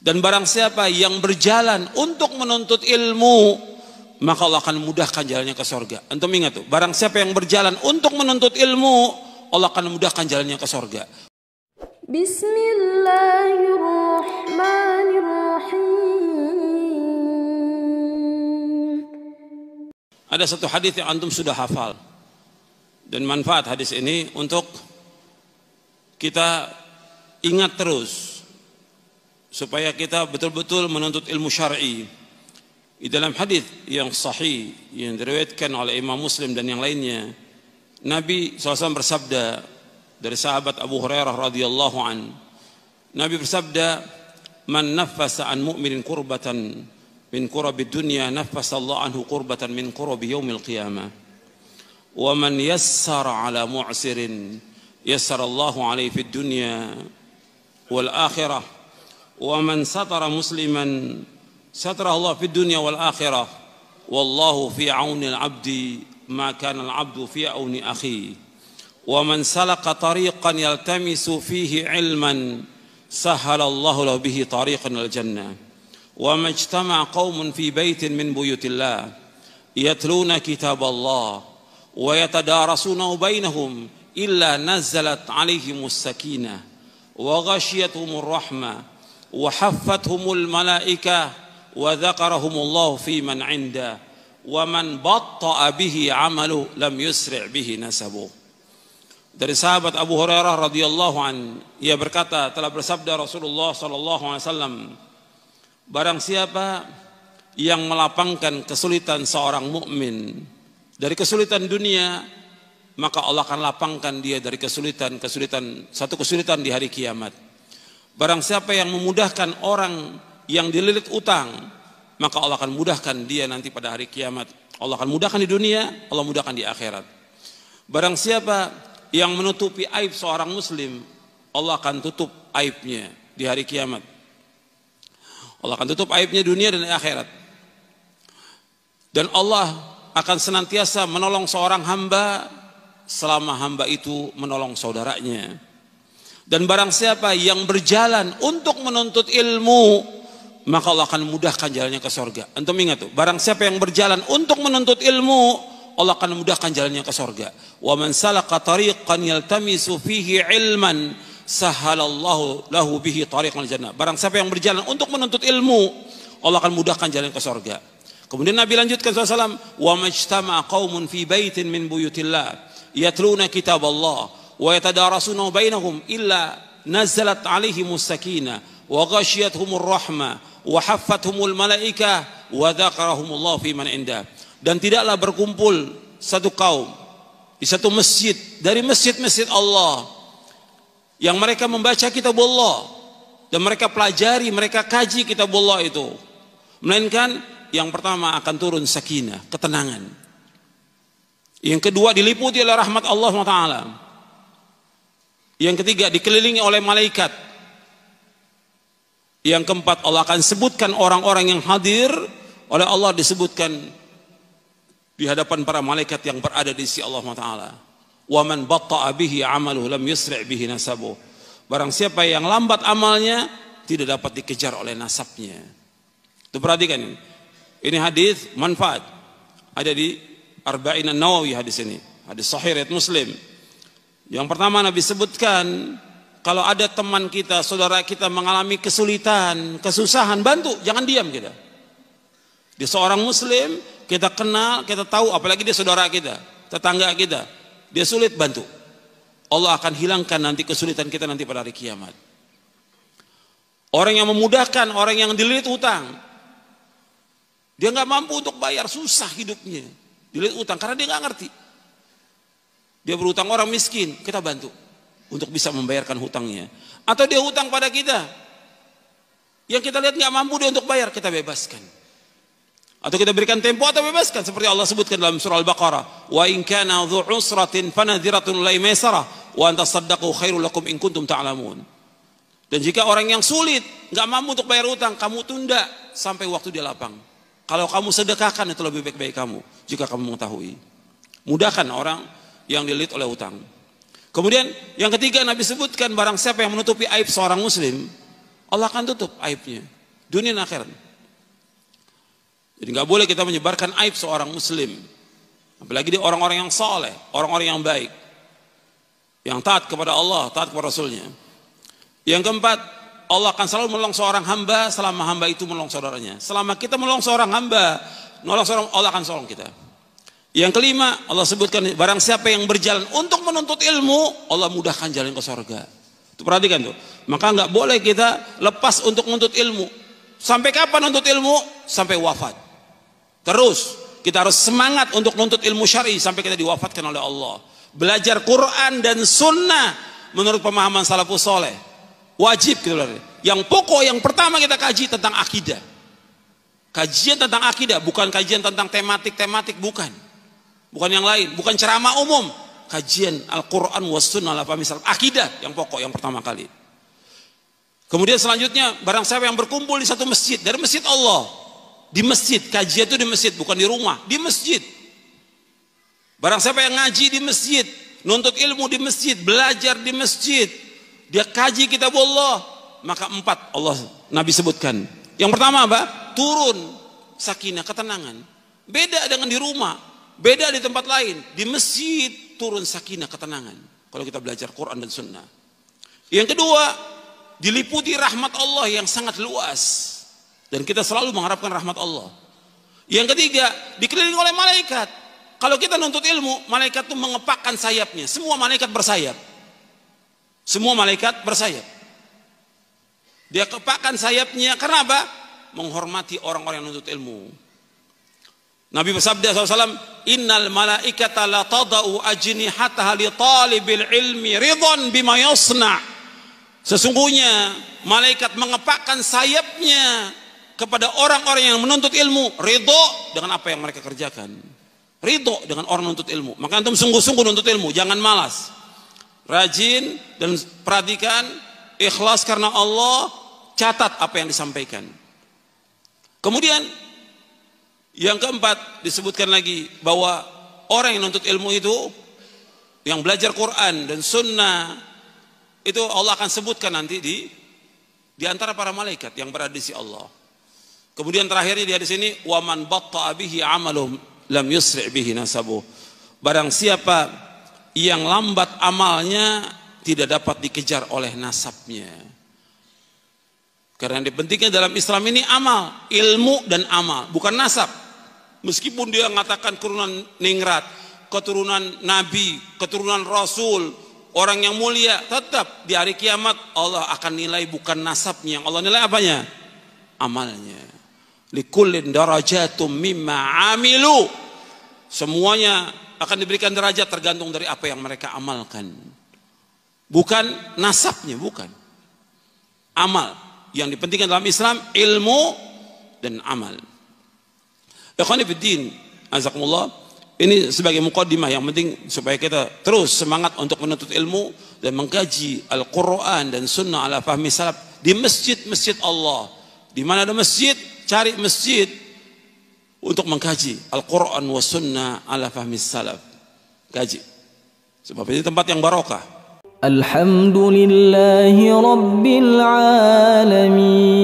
Dan barang siapa yang berjalan untuk menuntut ilmu, maka Allah akan mudahkan jalannya ke surga. Antum ingat tuh, barang siapa yang berjalan untuk menuntut ilmu, Allah akan mudahkan jalannya ke surga. Bismillahirrahmanirrahim. Ada satu hadis yang antum sudah hafal, dan manfaat hadis ini untuk kita ingat terus, supaya kita betul-betul menuntut ilmu syar'i. Di dalam hadis yang sahih yang diriwayatkan oleh Imam Muslim dan yang lainnya, Nabi SAW bersabda dari sahabat Abu Hurairah radhiyallahu an, Nabi bersabda, "Man naffasa an mu'minin kurbatan min kurabid dunya, naffasa Allah anhu kurbatan min kurabi yaumil qiyamah. Wa man yassara ala mu'sirin, yassara Allah alaihi fid dunya wal akhirah. Wa man satara musliman, satara Allah fid dunya wal akhirah. Wallahu fi auni al-'abdi ma kana al-'abdu fi auni akhihi. Wa man salaka tariqan yaltamisu fihi 'ilman, sahhala Allahu lahu bihi tariqan al-jannah. Wa ma ijtama'a qaumun fi baitin min buyutillah yatluna kitab Allah wa yatadarasunahu bainahum illa nazzalat 'alaihimus sakinah wa ghashiyatuhumur rahmah wa haffathumul malaikah wa dzakarahumullahu fi man 'inda wa man batta'a bihi 'amalu lam yusri' bihi nasabu." Dari sahabat Abu Hurairah radhiyallahu an, ia berkata, telah bersabda Rasulullah sallallahu alaihi wasallam, barang siapa yang melapangkan kesulitan seorang mukmin dari kesulitan dunia, maka Allah akan lapangkan dia dari satu kesulitan di hari kiamat. Barang siapa yang memudahkan orang yang dililit utang, maka Allah akan mudahkan dia nanti pada hari kiamat. Allah akan mudahkan di dunia, Allah mudahkan di akhirat. Barang siapa yang menutupi aib seorang muslim, Allah akan tutup aibnya di hari kiamat. Allah akan tutup aibnya dunia dan akhirat. Dan Allah akan senantiasa menolong seorang hamba selama hamba itu menolong saudaranya. Dan barang siapa yang berjalan untuk menuntut ilmu, maka Allah akan mudahkan jalannya ke surga. Antum ingat tuh, barang siapa yang berjalan untuk menuntut ilmu, Allah akan mudahkan jalannya ke surga. Wa man salaka tariqan yaltamisu fihi ilman, sahhalallahu lahu bihi tariqal jannah. Barang siapa yang berjalan untuk menuntut ilmu, Allah akan mudahkan jalan ke surga. Kemudian Nabi lanjutkan SAW, wa majtama'a qaumun fi baitin min buyutillah yatluna kitab Allah wa yatadarasunahu bainahum illa nazzalat alaihimus sakinah wa ghashiyatuhumur rahmah wa haffathumul malaikah wa dzakarahumullahu fi man indah. Dan tidaklah berkumpul satu kaum di satu masjid dari masjid-masjid Allah yang mereka membaca kitab Allah dan mereka pelajari, mereka kaji kitab Allah itu, melainkan yang pertama akan turun sakinah, ketenangan. Yang kedua diliputi oleh rahmat Allah SWT. Yang ketiga dikelilingi oleh malaikat. Yang keempat Allah akan sebutkan orang-orang yang hadir oleh Allah, disebutkan di hadapan para malaikat yang berada di sisi Allah Taala. Wa man batta'a bihi 'amaluhu lam yusri' bihi nasabuh. Barang siapa yang lambat amalnya, tidak dapat dikejar oleh nasabnya. Itu perhatikan ini. Ini hadis manfaat. Ada di Arba'in An-Nawawi hadis ini. Hadis sahih riwayat Muslim. Yang pertama Nabi sebutkan, kalau ada teman kita, saudara kita mengalami kesulitan, kesusahan, bantu, jangan diam kita. Dia seorang muslim, kita kenal, kita tahu, apalagi dia saudara kita, tetangga kita, dia sulit, bantu. Allah akan hilangkan nanti kesulitan kita nanti pada hari kiamat. Orang yang memudahkan orang yang dililit utang, dia nggak mampu untuk bayar, susah hidupnya, dililit utang karena dia nggak ngerti. Dia berutang orang miskin, kita bantu untuk bisa membayarkan hutangnya. Atau dia hutang pada kita, yang kita lihat nggak mampu dia untuk bayar, kita bebaskan. Atau kita berikan tempo atau bebaskan, seperti Allah sebutkan dalam surah Al-Baqarah, wa in kana dzu usratin fanadhiratun ila maisarah wa an tasaddaqu khairul lakum in kuntum ta'lamun. Dan jika orang yang sulit nggak mampu untuk bayar utang, kamu tunda sampai waktu dia lapang. Kalau kamu sedekahkan itu lebih baik bagi kamu jika kamu mengetahui. Mudahkan orang yang dililit oleh utang. Kemudian yang ketiga Nabi sebutkan, barang siapa yang menutupi aib seorang muslim, Allah akan tutup aibnya dunia dan akhirat. Jadi nggak boleh kita menyebarkan aib seorang muslim, apalagi dia orang-orang yang saleh, orang-orang yang baik, yang taat kepada Allah, taat kepada Rasulnya. Yang keempat, Allah akan selalu menolong seorang hamba selama hamba itu menolong saudaranya. Selama kita menolong seorang hamba, menolong seorang, Allah akan tolong kita. Yang kelima, Allah sebutkan barang siapa yang berjalan untuk menuntut ilmu, Allah mudahkan jalan ke surga. Itu perhatikan tuh. Maka nggak boleh kita lepas untuk menuntut ilmu. Sampai kapan menuntut ilmu? Sampai wafat. Terus kita harus semangat untuk menuntut ilmu syar'i sampai kita diwafatkan oleh Allah. Belajar Quran dan Sunnah menurut pemahaman salafus soleh. Wajib gitu loh. Yang pokok yang pertama kita kaji tentang akidah. Kajian tentang akidah, bukan kajian tentang tematik-tematik, bukan. Bukan yang lain, bukan ceramah umum. Kajian Al-Quran was Sunnah ala fahmi salaf. Akidah yang pokok yang pertama kali. Kemudian selanjutnya, barang siapa yang berkumpul di satu masjid, dari masjid Allah, di masjid, kajian itu di masjid, bukan di rumah, di masjid. Barang siapa yang ngaji di masjid, nuntut ilmu di masjid, belajar di masjid, dia kaji kitab Allah, maka 4 Allah Nabi sebutkan. Yang pertama apa? Turun sakinah, ketenangan. Beda dengan di rumah, beda di tempat lain. Di masjid turun sakinah, ketenangan. Kalau kita belajar Quran dan Sunnah. Yang kedua, diliputi rahmat Allah yang sangat luas, dan kita selalu mengharapkan rahmat Allah. Yang ketiga, dikelilingi oleh malaikat. Kalau kita nuntut ilmu, malaikat itu mengepakkan sayapnya. Semua malaikat bersayap. Semua malaikat bersayap. Dia kepakkan sayapnya karena apa? Menghormati orang-orang yang nuntut ilmu. Nabi bersabda SAW, innal malaikata la tada'u ajnihataha li talibil ilmi ridwan bima yasna'. Sesungguhnya malaikat mengepakkan sayapnya kepada orang-orang yang menuntut ilmu, ridho dengan apa yang mereka kerjakan, ridho dengan orang menuntut ilmu. Maka antum sungguh-sungguh nuntut ilmu, jangan malas, rajin dan perhatikan, ikhlas karena Allah, catat apa yang disampaikan. Kemudian yang keempat disebutkan lagi bahwa orang yang menuntut ilmu itu, yang belajar Quran dan Sunnah, itu Allah akan sebutkan nanti di antara para malaikat yang berada di sisi Allah. Kemudian terakhirnya di hadis ini, wa man batta'a bihi 'amaluhum lam yusri' bihi nasabuh. Barang siapa yang lambat amalnya tidak dapat dikejar oleh nasabnya. Karena yang dipentingkan dalam Islam ini amal, ilmu dan amal, bukan nasab. Meskipun dia mengatakan keturunan ningrat, keturunan nabi, keturunan rasul, orang yang mulia, tetap di hari kiamat Allah akan nilai bukan nasabnya, yang Allah nilai apanya? Amalnya. Likullin darajatum mimma amilu. Semuanya akan diberikan derajat tergantung dari apa yang mereka amalkan. Bukan nasabnya, bukan. Amal. Yang dipentingkan dalam Islam ilmu dan amal. Ikhwani fiddin, azakumullah. Ini sebagai muqaddimah yang penting supaya kita terus semangat untuk menuntut ilmu dan mengkaji Al-Quran dan Sunnah ala fahmi salaf di masjid-masjid Allah. Di mana ada masjid, cari masjid untuk mengkaji Al-Quran wa Sunnah ala fahmi salaf. Kaji. Sebab ini tempat yang barokah. Alhamdulillahi Rabbil Alamin.